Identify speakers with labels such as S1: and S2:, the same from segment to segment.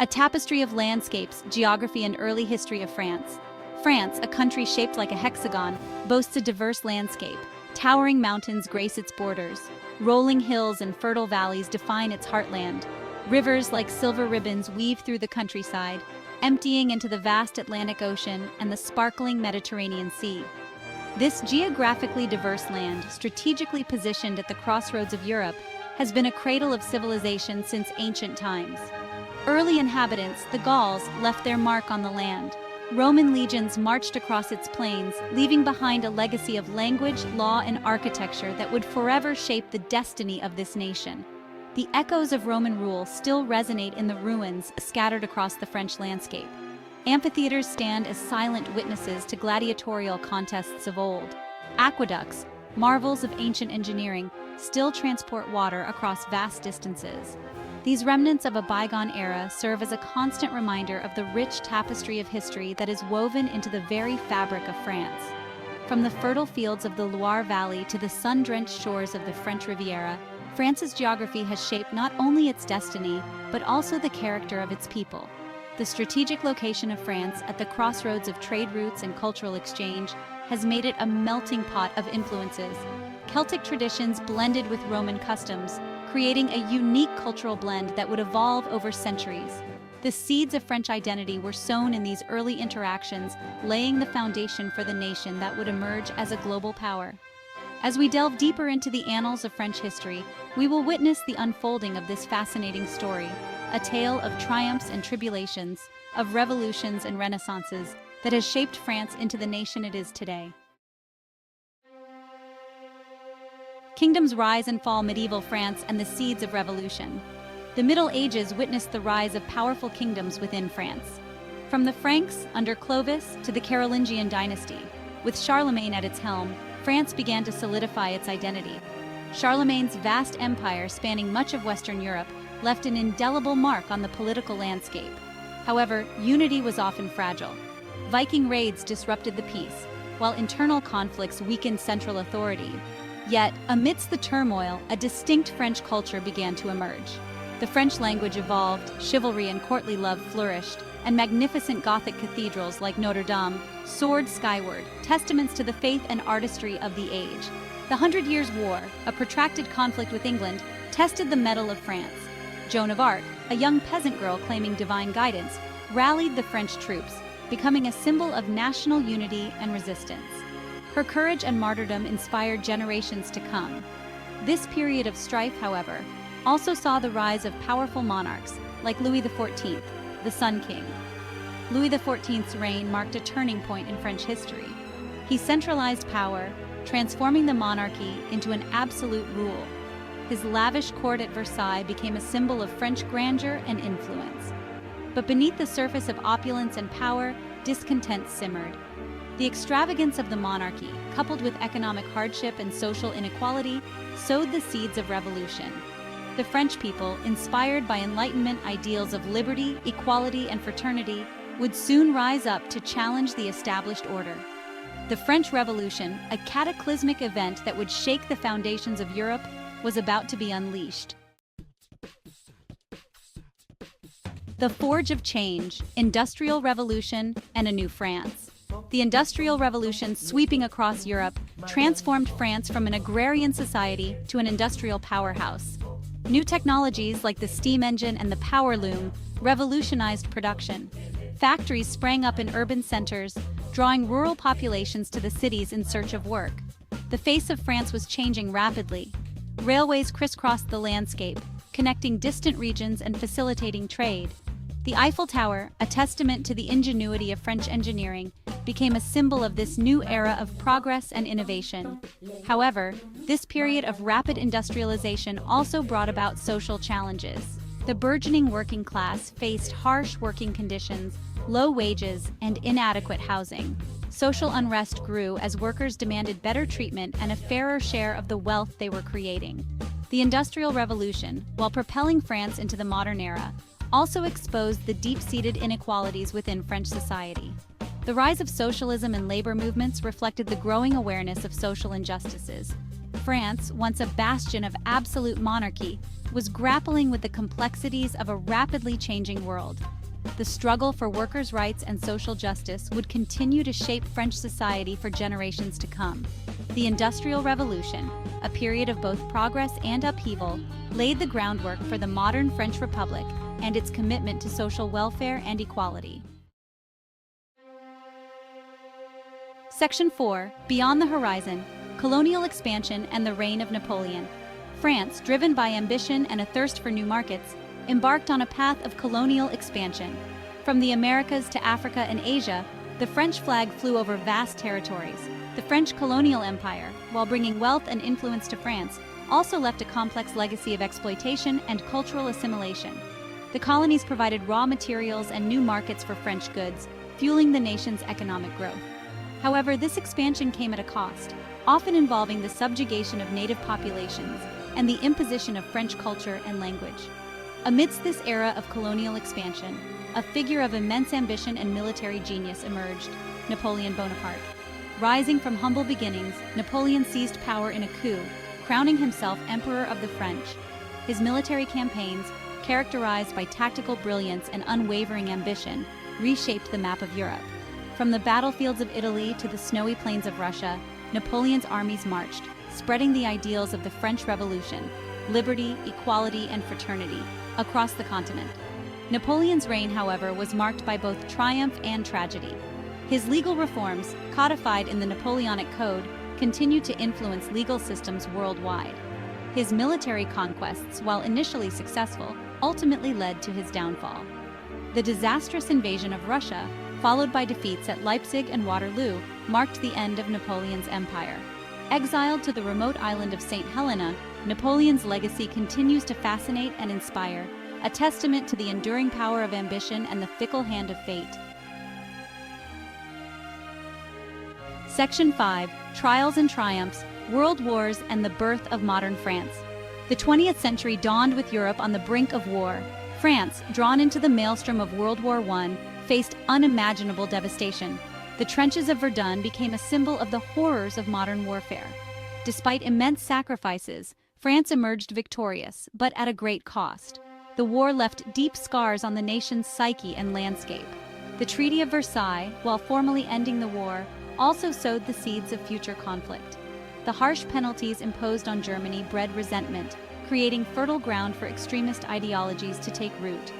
S1: A tapestry of landscapes, geography, and early history of France. France, a country shaped like a hexagon, boasts a diverse landscape. Towering mountains grace its borders. Rolling hills and fertile valleys define its heartland. Rivers like silver ribbons weave through the countryside, emptying into the vast Atlantic Ocean and the sparkling Mediterranean Sea. This geographically diverse land, strategically positioned at the crossroads of Europe, has been a cradle of civilization since ancient times. Early inhabitants, the Gauls, left their mark on the land. Roman legions marched across its plains, leaving behind a legacy of language, law, and architecture that would forever shape the destiny of this nation. The echoes of Roman rule still resonate in the ruins scattered across the French landscape. Amphitheaters stand as silent witnesses to gladiatorial contests of old. Aqueducts, marvels of ancient engineering, still transport water across vast distances. These remnants of a bygone era serve as a constant reminder of the rich tapestry of history that is woven into the very fabric of France. From the fertile fields of the Loire Valley to the sun-drenched shores of the French Riviera, France's geography has shaped not only its destiny, but also the character of its people. The strategic location of France at the crossroads of trade routes and cultural exchange has made it a melting pot of influences. Celtic traditions blended with Roman customs, creating a unique cultural blend that would evolve over centuries. The seeds of French identity were sown in these early interactions, laying the foundation for the nation that would emerge as a global power. As we delve deeper into the annals of French history, we will witness the unfolding of this fascinating story, a tale of triumphs and tribulations, of revolutions and renaissances that has shaped France into the nation it is today. Kingdoms rise and fall. Medieval France and the seeds of revolution. The Middle Ages witnessed the rise of powerful kingdoms within France. From the Franks under Clovis to the Carolingian dynasty, with Charlemagne at its helm, France began to solidify its identity. Charlemagne's vast empire spanning much of Western Europe left an indelible mark on the political landscape. However, unity was often fragile. Viking raids disrupted the peace, while internal conflicts weakened central authority. Yet, amidst the turmoil, a distinct French culture began to emerge. The French language evolved, chivalry and courtly love flourished, and magnificent Gothic cathedrals like Notre Dame soared skyward, testaments to the faith and artistry of the age. The Hundred Years' War, a protracted conflict with England, tested the mettle of France. Joan of Arc, a young peasant girl claiming divine guidance, rallied the French troops, becoming a symbol of national unity and resistance. Her courage and martyrdom inspired generations to come. This period of strife, however, also saw the rise of powerful monarchs like Louis XIV, the Sun King. Louis XIV's reign marked a turning point in French history. He centralized power, transforming the monarchy into an absolute rule. His lavish court at Versailles became a symbol of French grandeur and influence. But beneath the surface of opulence and power, discontent simmered. The extravagance of the monarchy, coupled with economic hardship and social inequality, sowed the seeds of revolution. The French people, inspired by Enlightenment ideals of liberty, equality, and fraternity, would soon rise up to challenge the established order. The French Revolution, a cataclysmic event that would shake the foundations of Europe, was about to be unleashed. The forge of change, industrial revolution, and a new France. The Industrial Revolution, sweeping across Europe, transformed France from an agrarian society to an industrial powerhouse. New technologies like the steam engine and the power loom revolutionized production. Factories sprang up in urban centers, drawing rural populations to the cities in search of work. The face of France was changing rapidly. Railways crisscrossed the landscape, connecting distant regions and facilitating trade. The Eiffel Tower, a testament to the ingenuity of French engineering, became a symbol of this new era of progress and innovation. However, this period of rapid industrialization also brought about social challenges. The burgeoning working class faced harsh working conditions, low wages, and inadequate housing. Social unrest grew as workers demanded better treatment and a fairer share of the wealth they were creating. The Industrial Revolution, while propelling France into the modern era, also exposed the deep-seated inequalities within French society. The rise of socialism and labor movements reflected the growing awareness of social injustices. France, once a bastion of absolute monarchy, was grappling with the complexities of a rapidly changing world. The struggle for workers' rights and social justice would continue to shape French society for generations to come. The Industrial Revolution, a period of both progress and upheaval, laid the groundwork for the modern French Republic and its commitment to social welfare and equality. Section 4. Beyond the Horizon, Colonial Expansion and the Reign of Napoleon. France, driven by ambition and a thirst for new markets, embarked on a path of colonial expansion. From the Americas to Africa and Asia, the French flag flew over vast territories. The French colonial empire, while bringing wealth and influence to France, also left a complex legacy of exploitation and cultural assimilation. The colonies provided raw materials and new markets for French goods, fueling the nation's economic growth. However, this expansion came at a cost, often involving the subjugation of native populations and the imposition of French culture and language. Amidst this era of colonial expansion, a figure of immense ambition and military genius emerged: Napoleon Bonaparte. Rising from humble beginnings, Napoleon seized power in a coup, crowning himself Emperor of the French. His military campaigns, characterized by tactical brilliance and unwavering ambition, reshaped the map of Europe. From the battlefields of Italy to the snowy plains of Russia, Napoleon's armies marched, spreading the ideals of the French Revolution, liberty, equality, and fraternity, across the continent. Napoleon's reign, however, was marked by both triumph and tragedy. His legal reforms, codified in the Napoleonic Code, continued to influence legal systems worldwide. His military conquests, while initially successful, ultimately led to his downfall. The disastrous invasion of Russia, followed by defeats at Leipzig and Waterloo, marked the end of Napoleon's empire. Exiled to the remote island of St. Helena, Napoleon's legacy continues to fascinate and inspire, a testament to the enduring power of ambition and the fickle hand of fate. Section 5. Trials and Triumphs, World Wars and the Birth of Modern France. The 20th century dawned with Europe on the brink of war. France, drawn into the maelstrom of World War I, faced unimaginable devastation. The trenches of Verdun became a symbol of the horrors of modern warfare. Despite immense sacrifices, France emerged victorious, but at a great cost. The war left deep scars on the nation's psyche and landscape. The Treaty of Versailles, while formally ending the war, also sowed the seeds of future conflict. The harsh penalties imposed on Germany bred resentment, creating fertile ground for extremist ideologies to take root.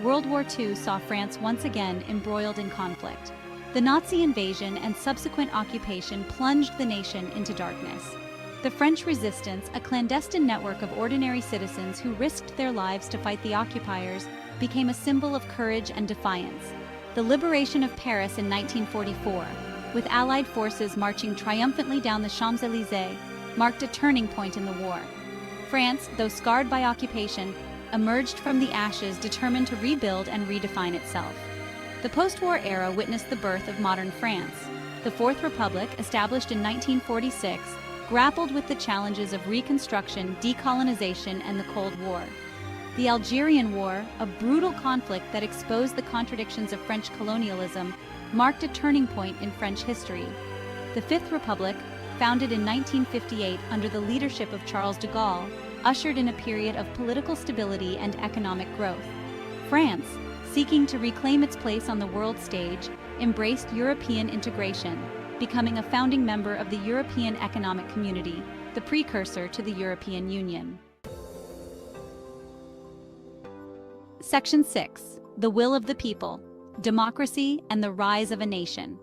S1: World War II saw France once again embroiled in conflict. The Nazi invasion and subsequent occupation plunged the nation into darkness. The French resistance, a clandestine network of ordinary citizens who risked their lives to fight the occupiers, became a symbol of courage and defiance. The liberation of Paris in 1944, with Allied forces marching triumphantly down the Champs-Élysées, marked a turning point in the war. France, though scarred by occupation, emerged from the ashes determined to rebuild and redefine itself. The post-war era witnessed the birth of modern France. The Fourth Republic, established in 1946, grappled with the challenges of reconstruction, decolonization, and the Cold War. The Algerian War, a brutal conflict that exposed the contradictions of French colonialism, marked a turning point in French history. The Fifth Republic, founded in 1958 under the leadership of Charles de Gaulle, ushered in a period of political stability and economic growth. France, seeking to reclaim its place on the world stage, embraced European integration, becoming a founding member of the European Economic Community, the precursor to the European Union. Section 6. The Will of the People, Democracy and the Rise of a Nation.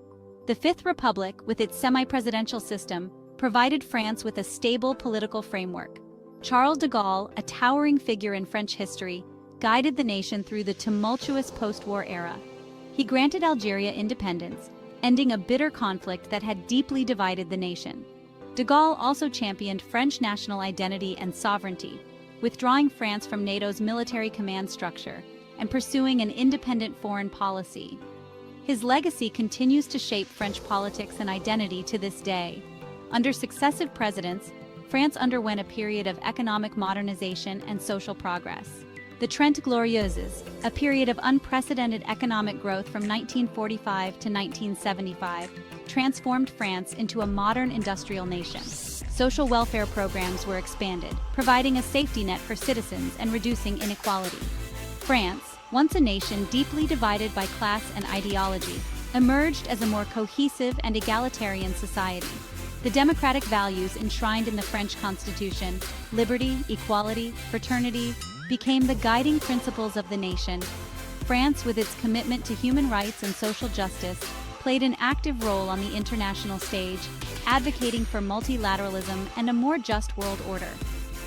S1: The Fifth Republic, with its semi-presidential system, provided France with a stable political framework. Charles de Gaulle, a towering figure in French history, guided the nation through the tumultuous post-war era. He granted Algeria independence, ending a bitter conflict that had deeply divided the nation. De Gaulle also championed French national identity and sovereignty, withdrawing France from NATO's military command structure and pursuing an independent foreign policy. His legacy continues to shape French politics and identity to this day. Under successive presidents, France underwent a period of economic modernization and social progress. The Trente Glorieuses, a period of unprecedented economic growth from 1945 to 1975, transformed France into a modern industrial nation. Social welfare programs were expanded, providing a safety net for citizens and reducing inequality. France, once a nation deeply divided by class and ideology, emerged as a more cohesive and egalitarian society. The democratic values enshrined in the French Constitution, liberty, equality, fraternity, became the guiding principles of the nation. France, with its commitment to human rights and social justice, played an active role on the international stage, advocating for multilateralism and a more just world order.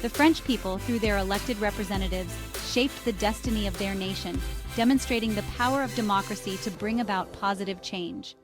S1: The French people, through their elected representatives, shaped the destiny of their nation, demonstrating the power of democracy to bring about positive change.